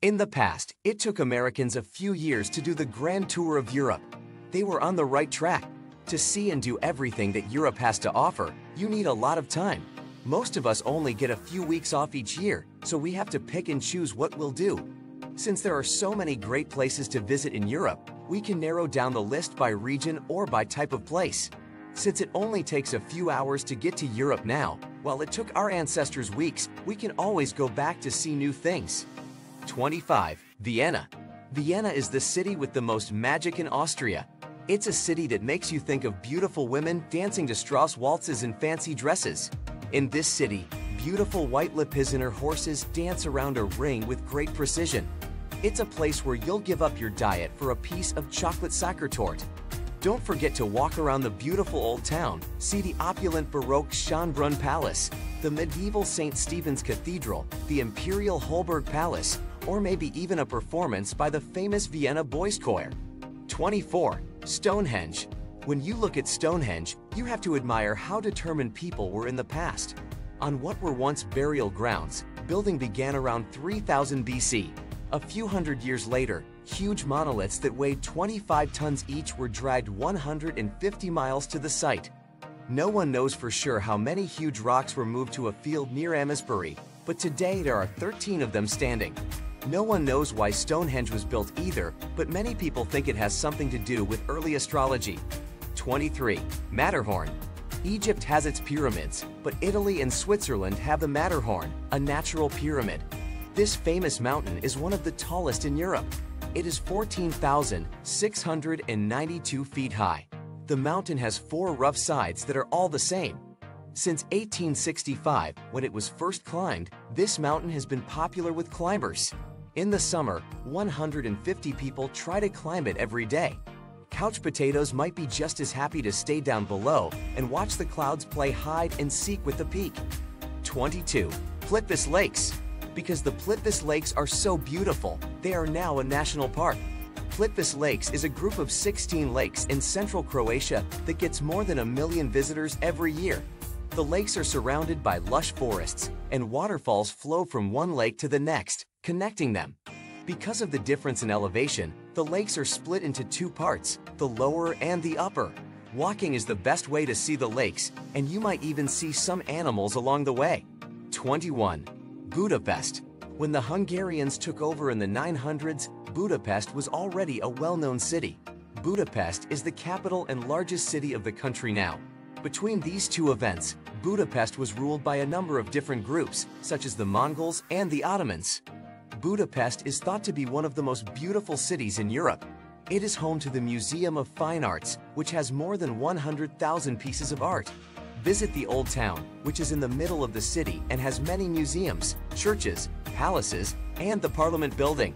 In the past, it took Americans a few years to do the grand tour of Europe. They were on the right track. To see and do everything that Europe has to offer, you need a lot of time. Most of us only get a few weeks off each year, so we have to pick and choose what we'll do. Since there are so many great places to visit in Europe, we can narrow down the list by region or by type of place. Since it only takes a few hours to get to Europe now, while it took our ancestors weeks, we can always go back to see new things. 25. Vienna. Vienna is the city with the most magic in Austria. It's a city that makes you think of beautiful women dancing to Strauss waltzes in fancy dresses. In this city, beautiful white Lepizzaner horses dance around a ring with great precision. It's a place where you'll give up your diet for a piece of chocolate Sachertorte. Don't forget to walk around the beautiful old town, see the opulent Baroque Schönbrunn Palace, the medieval St. Stephen's Cathedral, the Imperial Holberg Palace, or maybe even a performance by the famous Vienna Boys Choir. 24. Stonehenge. When you look at Stonehenge, you have to admire how determined people were in the past. On what were once burial grounds, building began around 3000 BC. A few hundred years later, huge monoliths that weighed 25 tons each were dragged 150 miles to the site. No one knows for sure how many huge rocks were moved to a field near Amesbury, but today there are 13 of them standing. No one knows why Stonehenge was built either, but many people think it has something to do with early astrology. 23. Matterhorn. Egypt has its pyramids, but Italy and Switzerland have the Matterhorn, a natural pyramid. This famous mountain is one of the tallest in Europe. It is 14,692 feet high. The mountain has 4 rough sides that are all the same. Since 1865, when it was first climbed, this mountain has been popular with climbers. In the summer, 150 people try to climb it every day. Couch potatoes might be just as happy to stay down below and watch the clouds play hide and seek with the peak. 22. Plitvice Lakes. Because the Plitvice Lakes are so beautiful, they are now a national park. Plitvice Lakes is a group of 16 lakes in central Croatia that gets more than 1 million visitors every year. The lakes are surrounded by lush forests, and waterfalls flow from one lake to the next, connecting them. Because of the difference in elevation, the lakes are split into 2 parts, the lower and the upper. Walking is the best way to see the lakes, and you might even see some animals along the way. 21. Budapest. When the Hungarians took over in the 900s, Budapest was already a well-known city. Budapest is the capital and largest city of the country now. Between these two events, Budapest was ruled by a number of different groups, such as the Mongols and the Ottomans. Budapest is thought to be one of the most beautiful cities in Europe. It is home to the Museum of Fine Arts, which has more than 100,000 pieces of art. Visit the Old Town, which is in the middle of the city and has many museums, churches, palaces, and the Parliament building.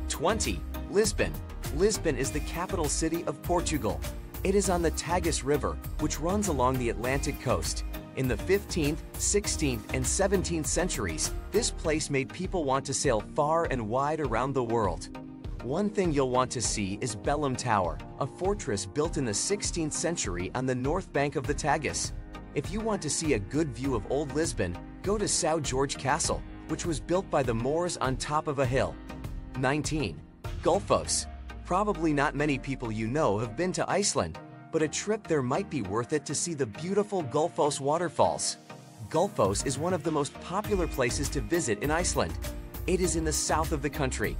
20. Lisbon. Lisbon is the capital city of Portugal. It is on the Tagus River, which runs along the Atlantic coast. In the 15th, 16th, and 17th centuries, this place made people want to sail far and wide around the world. One thing you'll want to see is Belém Tower, a fortress built in the 16th century on the north bank of the Tagus. If you want to see a good view of Old Lisbon, go to São Jorge Castle, which was built by the Moors on top of a hill. 19. Gullfoss. Probably not many people you know have been to Iceland, but a trip there might be worth it to see the beautiful Gullfoss waterfalls. Gullfoss is one of the most popular places to visit in Iceland. It is in the south of the country.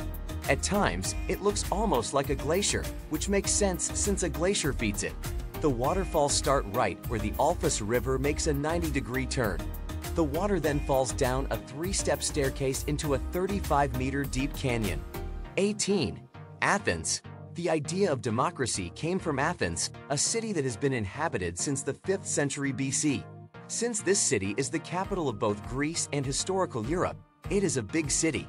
At times, it looks almost like a glacier, which makes sense since a glacier feeds it. The waterfalls start right where the Alfus River makes a 90-degree turn. The water then falls down a 3-step staircase into a 35-meter deep canyon. 18. Athens. The idea of democracy came from Athens, a city that has been inhabited since the 5th century BC. Since this city is the capital of both Greece and historical Europe, it is a big city.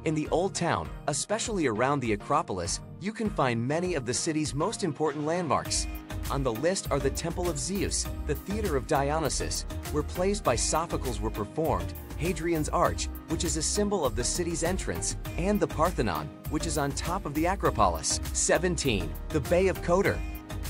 In the Old Town, especially around the Acropolis, you can find many of the city's most important landmarks. On the list are the Temple of Zeus, the Theater of Dionysus, where plays by Sophocles were performed, Hadrian's Arch, which is a symbol of the city's entrance, and the Parthenon, which is on top of the Acropolis. 17. The Bay of Kotor.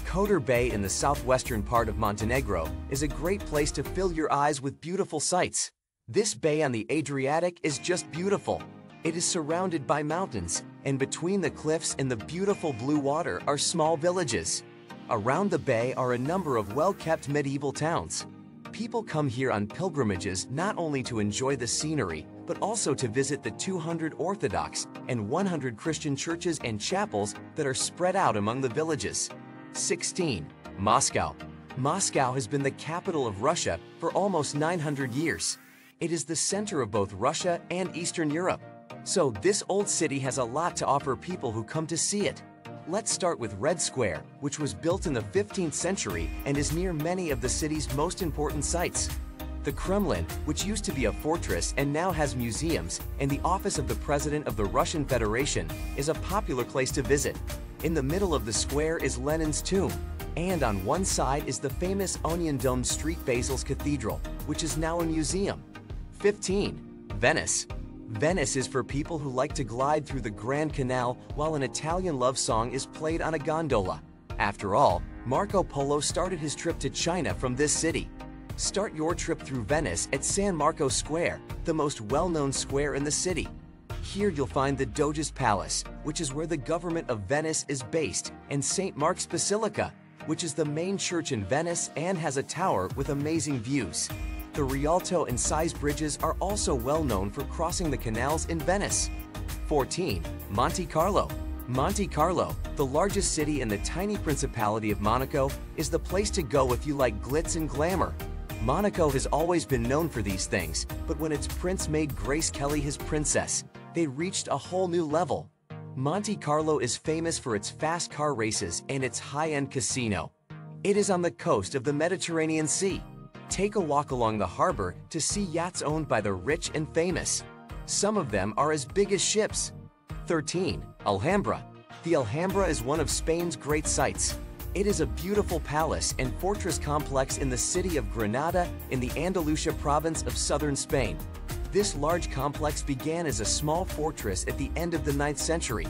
Kotor Bay in the southwestern part of Montenegro is a great place to fill your eyes with beautiful sights. This bay on the Adriatic is just beautiful. It is surrounded by mountains, and between the cliffs and the beautiful blue water are small villages. Around the bay are a number of well-kept medieval towns. People come here on pilgrimages not only to enjoy the scenery, but also to visit the 200 Orthodox and 100 Christian churches and chapels that are spread out among the villages. 16. Moscow. Moscow has been the capital of Russia for almost 900 years. It is the center of both Russia and Eastern Europe. So this old city has a lot to offer people who come to see it. Let's start with Red Square, which was built in the 15th century and is near many of the city's most important sites. The Kremlin, which used to be a fortress and now has museums, and the office of the President of the Russian Federation, is a popular place to visit. In the middle of the square is Lenin's tomb, and on one side is the famous onion-domed St. Basil's Cathedral, which is now a museum. 15. Venice. Venice is for people who like to glide through the Grand Canal while an Italian love song is played on a gondola. After all, Marco Polo started his trip to China from this city. Start your trip through Venice at San Marco Square, the most well-known square in the city. Here you'll find the Doge's Palace, which is where the government of Venice is based, and St. Mark's Basilica, which is the main church in Venice and has a tower with amazing views. The Rialto and Size bridges are also well known for crossing the canals in Venice. 14. Monte Carlo. Monte Carlo, the largest city in the tiny Principality of Monaco, is the place to go if you like glitz and glamour. Monaco has always been known for these things, but when its prince made Grace Kelly his princess, they reached a whole new level. Monte Carlo is famous for its fast car races and its high-end casino. It is on the coast of the Mediterranean Sea. Take a walk along the harbor to see yachts owned by the rich and famous. Some of them are as big as ships. 13. Alhambra. The Alhambra is one of Spain's great sights. It is a beautiful palace and fortress complex in the city of Granada in the Andalusia province of southern Spain. This large complex began as a small fortress at the end of the 9th century.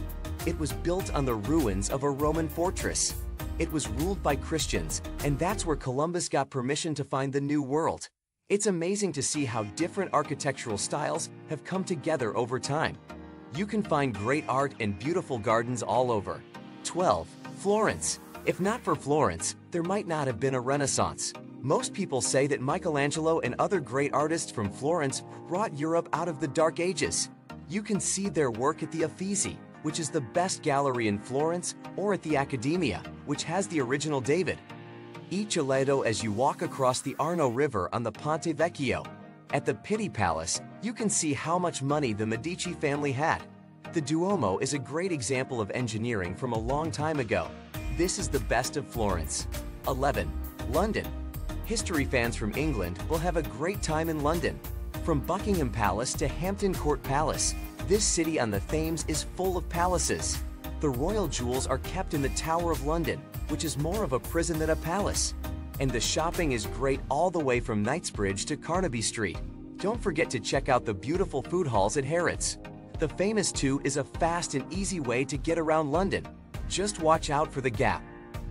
It was built on the ruins of a Roman fortress. It was ruled by Christians, and that's where Columbus got permission to find the New World. It's amazing to see how different architectural styles have come together over time. You can find great art and beautiful gardens all over. 12. Florence. If not for Florence, there might not have been a Renaissance. Most people say that Michelangelo and other great artists from Florence brought Europe out of the Dark Ages. You can see their work at the Uffizi, which is the best gallery in Florence, or at the Accademia, which has the original David. Eat gelato as you walk across the Arno River on the Ponte Vecchio. At the Pitti Palace, you can see how much money the Medici family had. The Duomo is a great example of engineering from a long time ago. This is the best of Florence. 11. London. History fans from England will have a great time in London. From Buckingham Palace to Hampton Court Palace, this city on the Thames is full of palaces. The royal jewels are kept in the Tower of London, which is more of a prison than a palace. And the shopping is great all the way from Knightsbridge to Carnaby Street. Don't forget to check out the beautiful food halls at Harrods. The famous Tube is a fast and easy way to get around London. Just watch out for the Gap.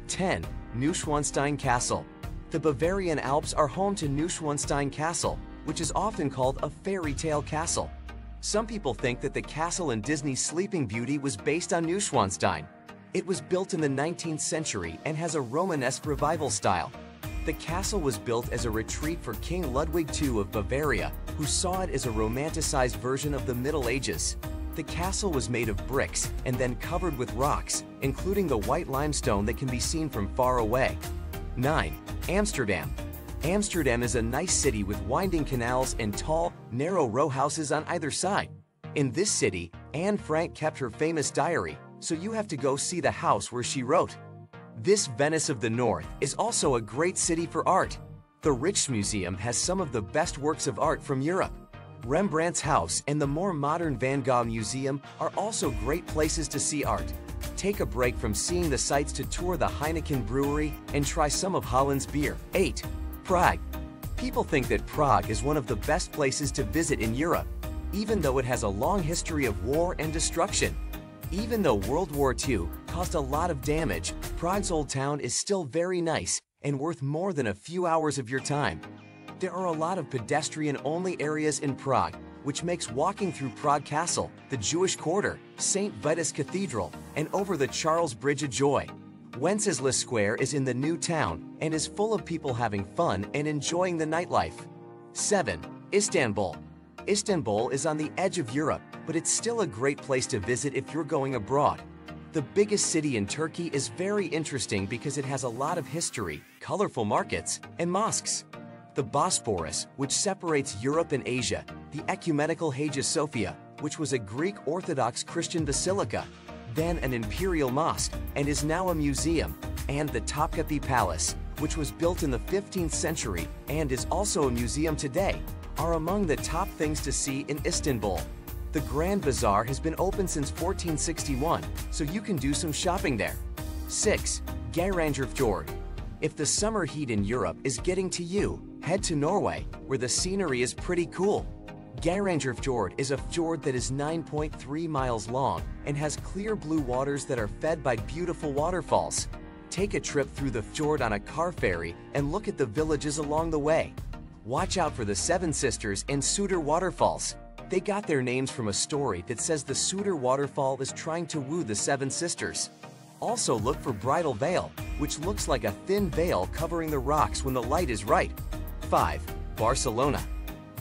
10. Neuschwanstein Castle. The Bavarian Alps are home to Neuschwanstein Castle, which is often called a fairy tale castle. Some people think that the castle in Disney's Sleeping Beauty was based on Neuschwanstein. It was built in the 19th century and has a Romanesque revival style. The castle was built as a retreat for King Ludwig II of Bavaria, who saw it as a romanticized version of the Middle Ages. The castle was made of bricks and then covered with rocks, including the white limestone that can be seen from far away. 9. Amsterdam. Amsterdam is a nice city with winding canals and tall, narrow row houses on either side. In this city, Anne Frank kept her famous diary, so you have to go see the house where she wrote. This Venice of the North is also a great city for art. The Rijksmuseum has some of the best works of art from Europe. Rembrandt's house and the more modern Van Gogh Museum are also great places to see art. Take a break from seeing the sights to tour the Heineken Brewery and try some of Holland's beer. 8. Prague. People think that Prague is one of the best places to visit in Europe, even though it has a long history of war and destruction. Even though World War II caused a lot of damage, Prague's old town is still very nice and worth more than a few hours of your time. There are a lot of pedestrian-only areas in Prague, which makes walking through Prague Castle, the Jewish Quarter, St. Vitus Cathedral, and over the Charles Bridge a joy. Wenceslas Square is in the new town and is full of people having fun and enjoying the nightlife. 7. Istanbul. Istanbul is on the edge of Europe, but it's still a great place to visit if you're going abroad. The biggest city in Turkey is very interesting because it has a lot of history, colorful markets, and mosques. The Bosphorus, which separates Europe and Asia, the ecumenical Hagia Sophia, which was a Greek Orthodox Christian basilica, then an imperial mosque, and is now a museum, and the Topkapi Palace, which was built in the 15th century and is also a museum today, are among the top things to see in Istanbul. The Grand Bazaar has been open since 1461, so you can do some shopping there. 6. Geiranger. If the summer heat in Europe is getting to you, head to Norway, where the scenery is pretty cool. Geiranger is a fjord that is 9.3 miles long and has clear blue waters that are fed by beautiful waterfalls. Take a trip through the fjord on a car ferry and look at the villages along the way. Watch out for the Seven Sisters and Suder waterfalls. They got their names from a story that says the Suder waterfall is trying to woo the Seven Sisters. Also look for Bridal Veil, which looks like a thin veil covering the rocks when the light is right. 5. Barcelona.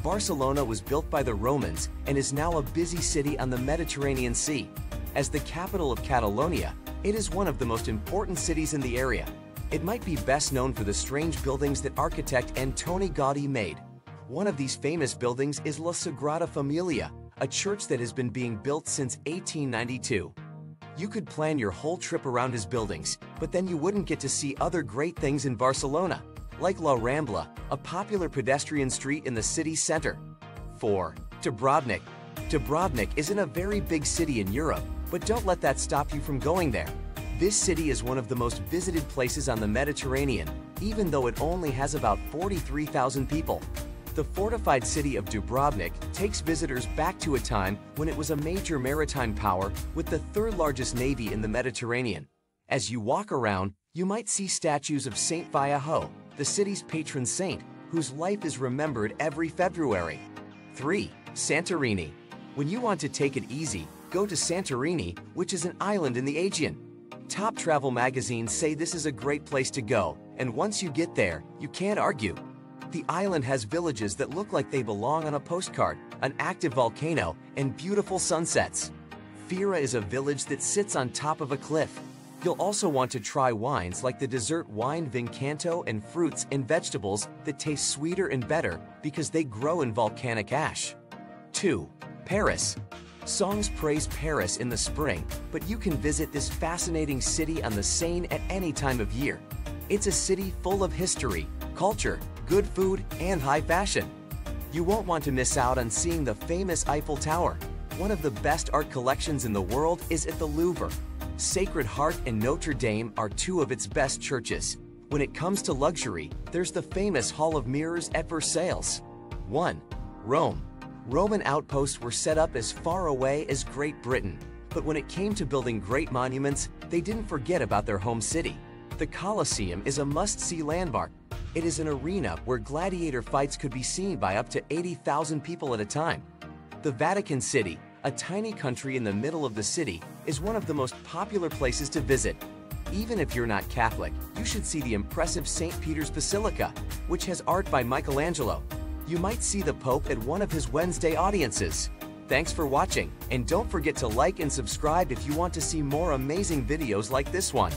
Barcelona was built by the Romans and is now a busy city on the Mediterranean Sea. As the capital of Catalonia, it is one of the most important cities in the area. It might be best known for the strange buildings that architect Antoni Gaudi made. One of these famous buildings is La Sagrada Familia, a church that has been being built since 1892. You could plan your whole trip around his buildings, but then you wouldn't get to see other great things in Barcelona, like La Rambla, a popular pedestrian street in the city center. 4. Dubrovnik. Dubrovnik isn't a very big city in Europe, but don't let that stop you from going there. This city is one of the most visited places on the Mediterranean, even though it only has about 43,000 people. The fortified city of Dubrovnik takes visitors back to a time when it was a major maritime power with the third largest navy in the Mediterranean. As you walk around, you might see statues of Saint Viaho, the city's patron saint, whose life is remembered every February. 3. Santorini. When you want to take it easy, go to Santorini, which is an island in the Aegean. Top travel magazines say this is a great place to go, and once you get there, you can't argue. The island has villages that look like they belong on a postcard, an active volcano, and beautiful sunsets. Fira is a village that sits on top of a cliff. You'll also want to try wines like the dessert wine Vincanto and fruits and vegetables that taste sweeter and better because they grow in volcanic ash. 2. Paris. Songs praise Paris in the spring, but you can visit this fascinating city on the Seine at any time of year. It's a city full of history, culture, good food, and high fashion. You won't want to miss out on seeing the famous Eiffel Tower. One of the best art collections in the world is at the Louvre. Sacred Heart and Notre Dame are two of its best churches. When it comes to luxury, there's the famous Hall of Mirrors at Versailles. 1. Rome. Roman outposts were set up as far away as Great Britain, but when it came to building great monuments, they didn't forget about their home city. The Colosseum is a must-see landmark. It is an arena where gladiator fights could be seen by up to 80,000 people at a time. The Vatican City, a tiny country in the middle of the city, is one of the most popular places to visit. Even if you're not Catholic, you should see the impressive St. Peter's Basilica, which has art by Michelangelo. You might see the Pope at one of his Wednesday audiences. Thanks for watching, and don't forget to like and subscribe if you want to see more amazing videos like this one.